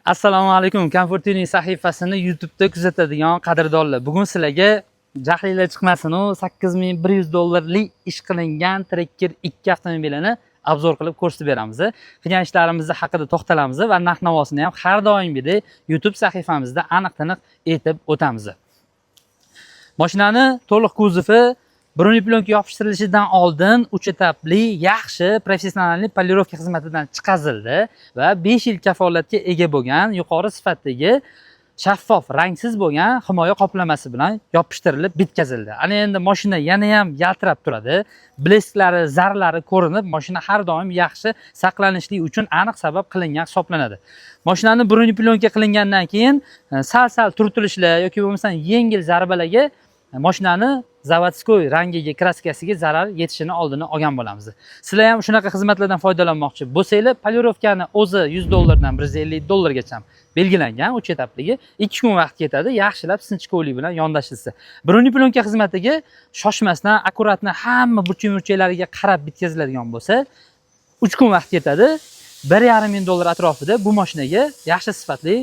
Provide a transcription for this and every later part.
Assalomu alaykum. Comfortuniy sahifasini YouTube'da kuzatadigan qadrdonlar. Bugun sizlarga jahlinglar chiqmasin, $8100 ish qilingan Tracker 2 avtomobilini obzor qilib ko'rsatib beramiz. Qilgan ishlarimiz haqida to'xtalamiz va narx-navosini ham har doimgidek YouTube sahifamizda aniq-taniq aytib o'tamiz. Mashinani to'liq kuzovi Bruni plyonka yopishtirilishidan oldin 3 etapli yaxshi professional polirovka xizmatidan chiqazildi va 5 yil kafolatga ega bo'lgan yuqori sifatdagi shaffof rangsiz bo'lgan himoya qoplamasi bilan yopishtirilib bitkazildi. Ana endi mashina yana ham yaltirab turadi. Blesklari, zarlari ko'rinib, mashina har doim yaxshi saqlanishlik uchun aniq sabab qilingan hisoblanadi. Mashinani Bruni plyonka qilingandan keyin sal-sal turtilishlar yoki bo'lmasa yengil zarbalarga mashinani zavodskoy rangiga, kraskasiga zarar yetishini oldini olgan bo'lamiz. Sizlar ham shunaqa xizmatlardan foydalanmoqchi bo'lsanglar, polirovkani o'zi $100 dan $150 gacha belgilangan 3 etapligi 2 kun vaqt ketadi, yaxshilab sinchkovlik bilan yondashilsa. Bruni plyonka xizmatiga shoshmasdan, akkuratni hamma burchak-murchaklariga qarab bitkaziladigan bo'lsa, 3 kun vaqt ketadi. $1,500 atrofida bu mashinaga yaxshi sifatli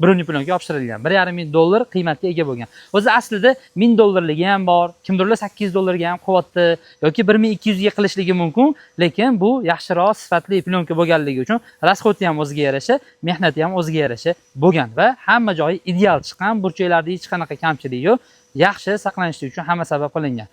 Bruni plyonka yopishtirilgan. $1,500 qiymatga ega bo'lgan. O'zi aslida $1000 ham bor, kimdirlar $800 ga ham qilyapti yoki 1200 ga qilishligi mumkin, lekin bu yaxshiroq sifatli plyonka bo'lganligi uchun rasxoti ham o'ziga yarasha, mehnati ham o'ziga yarasha bo'lgan va hamma joyi ideal chiqqan, burchaklarda hech qanaqa kamchilik yo'q. Yaxshi saqlanishlik uchun hamma sabab qilingan.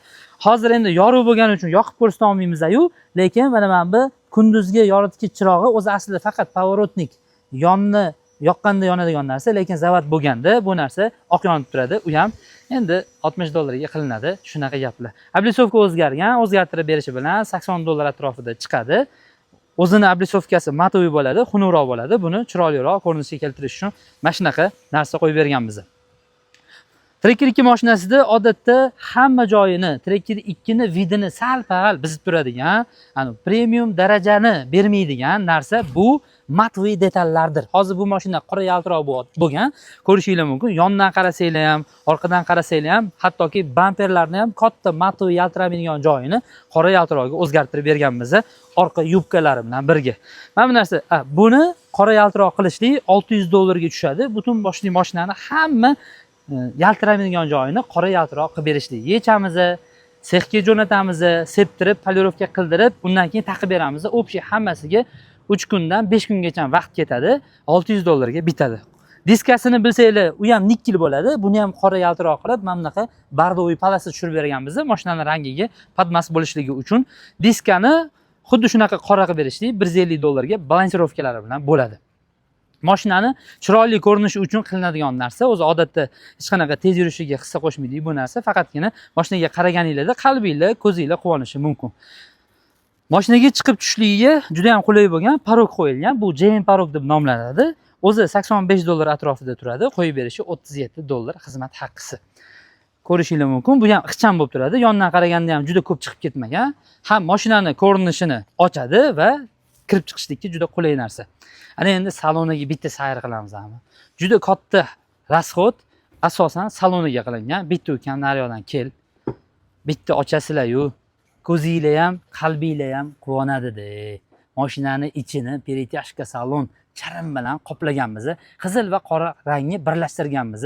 Hozir endi yorug' bo'lgani uchun yoqib ko'rsata olmaymiz-yu, lekin mana bu kunduzgi yoritgich chirog'i o'zi aslida faqat pavorotnik yonni yoqqanda yonadigan narsa, lekin zavod bo'lganda bu narsa oq yonib turadi. U ham endi $60 ga qilinadi. Shunaqa gaplar. Ablisovka o'zgargan, o'zgartirib berishi bilan $80 atrofida chiqadi. O'zini ablisovkasi matoviy bo'ladi, xunukroq bo'ladi. Buni chiroyliroq ko'rinishga keltirish uchun mana shunaqa narsa qo'yib berganmiz. Tracker 2 mashinasida odatda hamma joyini Tracker 2 ni vidini sal-pal bizib turadigan, premium darajani bermaydigan narsa bu matoviy detallardir. Hozir bu mashina qora yaltiroq bo'lgan, ko'rishingiz mumkin. Yondan qarasanglar ham, orqadan qarasanglar ham, hattoki bamperlarni ham katta matoviy yaltiramaydigan joyini qora yaltiroqga o'zgartirib berganmiz, orqa yubkalari bilan birga. Mana bu narsa, buni qora yaltiroq qilishlik $600 ga tushadi. Butun boshli mashinani hamma yaltiramaydigan joyini qora yaltiroq qilib berishlik. Yechamiz, sexga jo'natamiz, septirib, polirovka qildirib, undan keyin taqib beramiz. Общий hammasiga 3 kundan 5 kungacha vaqt ketadi, $600 ga bitadi. Diskasini bilsanglar, u ham nikkel bo'ladi. Buni ham qora yaltiroq qilib, mana bunaqa bardoviy palasi tushirib berganmiz, mashinaning rangiga padmas bo'lishligi uchun. Diskani xuddi shunaqa qora qilib berishlik $150 ga balansirovkalari bilan bo'ladi. Mashinani chiroyli ko'rinishi uchun qilinadigan narsa, o'zi odatda hech qanaqa tez yurishiga hissa qo'shmaydi bu narsa, faqatgina mashinaga qaraganingizda qalbingizlar, ko'zingizlar quvonishi mumkin. Mashinaga chiqib tushishligiga juda ham qulay bo'lgan parok qo'yilgan. Bu JM parok deb nomlanadi. O'zi $85 atrofida turadi, qo'yib berishi $37 xizmat haqqisi. Ko'rishingiz mumkin. Bu ham ixcham bo'lib turadi. Yondan qaraganda ham juda ko'p chiqib ketmagan. Ham mashinani ko'rinishini ochadi va kirib chiqishlikka juda qulay narsa. Ana endi saloniga bitta sayr qilamiz ham. Juda katta rasxot asosan saloniga qilingan. Bitta ukam naryodan kel. Bitta ochasizlar-yu. Ko'zinglar ham, qalbinglar ham quvonadi-da. Mashinani ichini perityashka salon charm bilan qoplaganmiz. Qizil va qora rangni birlashtirganmiz.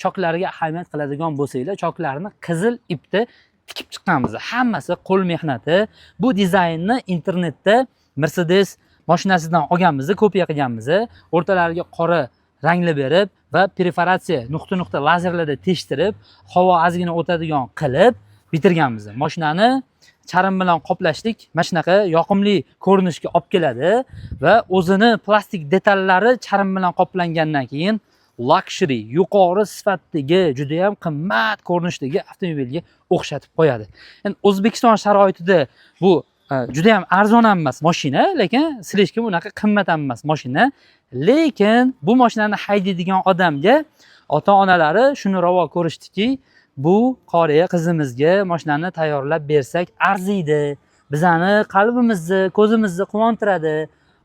Choklariga ahamiyat qiladigan bo'lsanglar, choklarni qizil ipda tikib chiqqanmiz. Hammasi qo'l mehnati. Bu dizaynni internetda Mercedes mashinasidan olganmiz, kopiya qilganmiz. O'rtalariga qora ranglar berib va perforatsiya nuqta-nuqta lazerlarda tekshirib, havo ozgina o'tadigan qilib bitirganmiz. Mashinani charm bilan qoplashlik mana shunaqa yoqimli ko'rinishga olib keladi va o'zini plastik detallari charm bilan qoplangandan keyin luxury, yuqori sifatdagi, juda ham qimmat ko'rinishdagi avtomobilga o'xshatib qo'yadi. Endi O'zbekiston sharoitida bu juda ham arzon ham emas mashina, lekin silishga bunaqa qimmat ham emas mashina. Lekin bu mashinani haydaydigan odamga ota-onalari shuni ravo ko'rishdiki, bu qoriya qizimizga mashinani tayyorlab bersak arziydi. Bizani qalbimizni, ko'zimizni quvontiradi.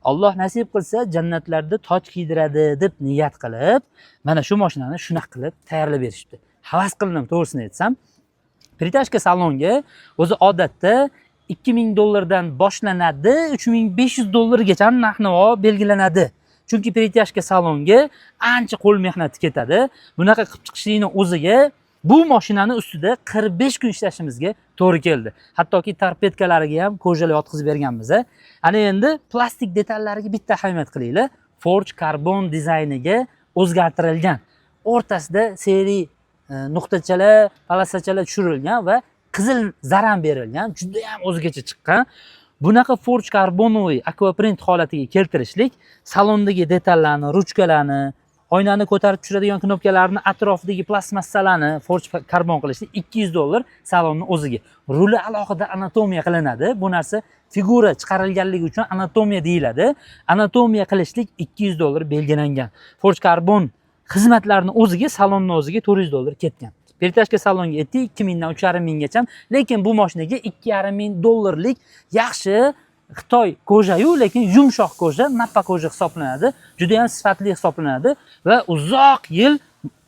Alloh nasib qilsa jannatlarda toj kiydiradi deb niyat qilib, mana shu mashinani shunaqa qilib tayyorlab berishibdi. Havas qildim, to'g'risini aytsam. Pritashka salonga o'zi odatda $2000 dan boshlanadi, $3500 gacha narx-navo belgilanadi. Chunki перетяжка salonga ancha qo'l mehnati ketadi. Bunaqa qilib chiqishlikni o'ziga bu mashinani ustida 45 kun ishlashimizga to'g'ri keldi. Hattoki torpedkalariga ham ko'jalar yotqizib berganmiz. Ana endi plastik detallariga bitta ahamiyat qilinglar. Forge karbon dizayniga o'zgartirilgan. O'rtasida seriy nuqtachalar, palasachalar tushirilgan va qizil zaram berilgan. Juda ham o'zgacha chiqqan. Bunaqa Forge karbonoviy aquaprint holatiga keltirishlik salondagi detallarni, ruchkalarni, oynani ko'tarib tushiradigan knopkalarni, atrofidagi plastmassalarni Forge karbon qilishlik $200 salonni o'ziga. Ruli alohida anatomiya qilinadi. Bu narsa figura chiqarilganligi uchun anatomiya deyiladi. Anatomiya qilishlik $200 belgilangan. Forge karbon xizmatlarni o'ziga, salonni o'ziga $400 ketgan. Перетяжка salonga aytdik 2000 dan 3500 gacha, lekin bu mashinaga $2500 yaxshi Xitoy koja-yu, lekin yumshoq koja, nappa koja hisoblanadi. Juda ham sifatli hisoblanadi va uzoq yil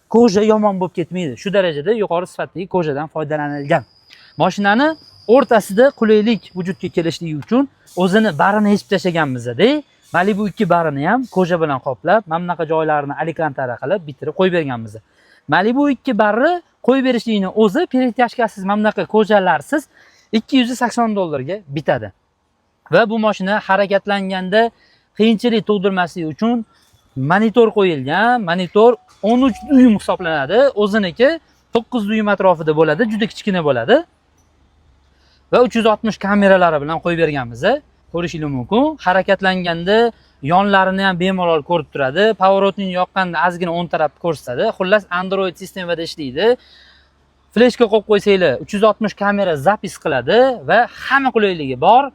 koja yomon bo'lib ketmaydi. Shu darajada yuqori sifatli kojadan foydalanilgan. Mashinani o'rtasida qulaylik vujudga kelishligi uchun o'zini barini yechib tashlaganmiz-da. Malibu 2 barini ham koja bilan qoplab, mana bunaqa joylarini alikantara qilib bitirib qo'yib berganmiz. Malibu 2 barri qo'yib berishlikni o'zi перетяжкasiz mana bunaqa kojalarsiz $280 ga bitadi. Va bu mashina harakatlanganda qiyinchilik tug'dirmasligi uchun monitor qo'yilgan. Monitor 13 duyum hisoblanadi. O'ziniki 9 duyum atrofida bo'ladi, juda kichkina bo'ladi. Va 360 kameralari bilan qo'yib berganmiz. Ko'rishingiz mumkin. Harakatlanganda yonlarini ham bemalol ko'rib turadi. Pavorotni yoqqanda ozgina o'ng tarafni ko'rsatadi. Xullas Android sistemada ishlaydi. Fleshka qo'yib qo'ysanglar 360 kamera zapis qiladi va hamma qulayligi bor.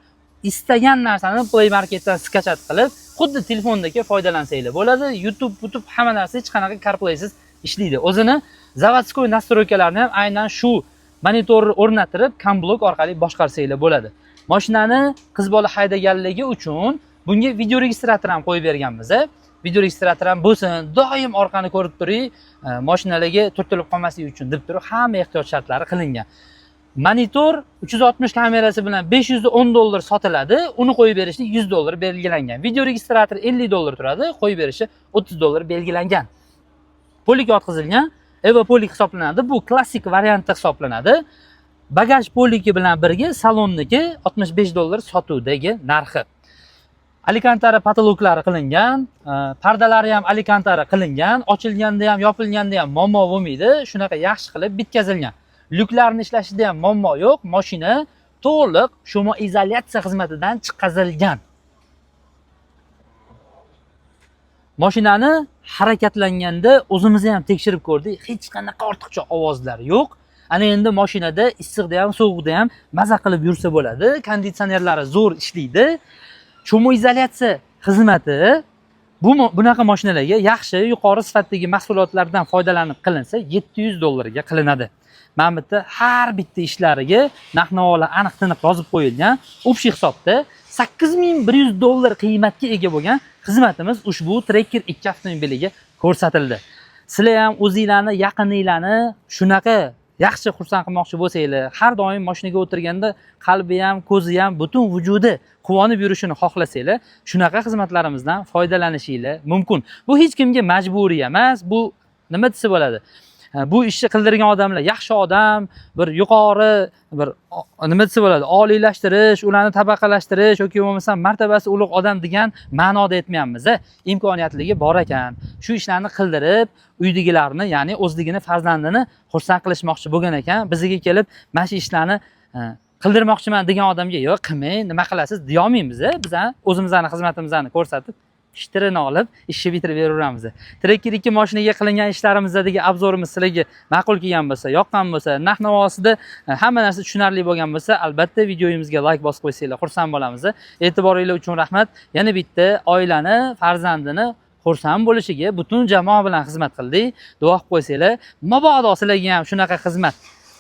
Istagan narsani Play Marketdan skachat qilib, xuddi telefondagi foydalansanglar bo'ladi. YouTube hamma narsa hech qanaqa CarPlaysiz ishlaydi. O'zini zavodskoy nastroykalarni ham aynan shu monitorni o'rnatirib, CamBlock orqali boshqarsanglar bo'ladi. Mashinani qiz bola haydaganligi uchun bunga video registrator ham qo'yib berganmiz. Video registrator ham bo'lsin, doim orqani ko'rib turing, mashinalarga turtilib qolmasligi uchun deb turib hamma ehtiyot shartlari qilingan. Monitor 360 kamerasi bilan $510 sotiladi. Uni qo'yib berishlik $100 belgilangan. Video registrator $50 turadi, qo'yib berishi $30 belgilangan. Polik yotqizilgan, Evo polik hisoblanadi. Bu klassik variantda hisoblanadi. Bagaj poliki bilan birga salonniki $65 sotuvdagi narxi. Alikantara patologlari qilingan, pardalari ham alikantara qilingan, ochilganda ham, yopilganda ham muammo bo'lmaydi. Shunaqa yaxshi qilib bitkazilgan. Lyuklarni ishlashida ham muammo yo'q. Mashina to'liq shuma izolyatsiya xizmatidan chiqazilgan. Mashinani harakatlanganda o'zimizni ham tekshirib ko'rdik. Hech qanaqa ortiqcha ovozlar yo'q. Ana endi mashinada issiqda ham, sovuqda ham maza qilib yursa bo'ladi. Konditsionerlari zo'r ishlaydi. Shuma izolyatsiya xizmati bunaqa mashinalarga yaxshi, yuqori sifatdagi mahsulotlardan foydalanib qilinsa $700 ga qilinadi. Mana bu yerda har bitta ishlariga narx-navolar aniq-tiniq yozib qo'yilgan. Общий hisobda $8100 qiymatga ega bo'lgan xizmatimiz ushbu Tracker 2 avtomobiliga ko'rsatildi. Sizlar ham o'zingizlarni, yaqiningizlarni shunaqa yaxshi xursand qilmoqchi bo'lsanglar, har doim mashinaga o'tirganda qalbi ham, ko'zi ham, butun vujudi quvonib yurishini xohlasanglar, shunaqa xizmatlarimizdan foydalanishingiz mumkin. Bu hech kimga majburiy emas, bu nima desa bo'ladi? Bu ishni qildirgan odamlar yaxshi odam, bir yuqori, bir nima desa bo'ladi, oliylashtirish, ularni tabaqalashtirish yoki bo'lmasam martabasi ulug' odam degan ma'noda aytmayapmiz. Imkoniyatligi bor ekan. Shu ishlarni qildirib, uydagilarni, ya'ni o'zligini farzandini xursand qilishmoqchi bo'lgan ekan, bizga kelib, mana shu ishlarni qildirmoqchiman degan odamga yo'q, qilmang, nima qilasiz deya olmaymiz. Biz o'zimizning xizmatimizni ko'rsatib ishtirini olib, ishni bitirib beraveramiz. Tracker 2 mashinaga qilingan ishlarimizdagi obzorimiz sizlarga ma'qul kelgan bo'lsa, yoqqan bo'lsa, narx-navosida hamma narsa tushunarli bo'lgan bo'lsa, albatta videoyimizga like bosib qo'ysanglar xursand bo'lamiz. E'tiboringlar uchun rahmat. Yana bitta oilani, farzandini xursand bo'lishiga butun jamoa bilan xizmat qildik. Duo qilib qo'ysanglar, mabodo sizlarga ham shunaqa xizmat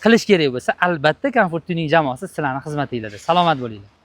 qilish kerak bo'lsa, albatta Comfort Tuning jamoasi sizlarning xizmatingizda. Salomat bo'linglar.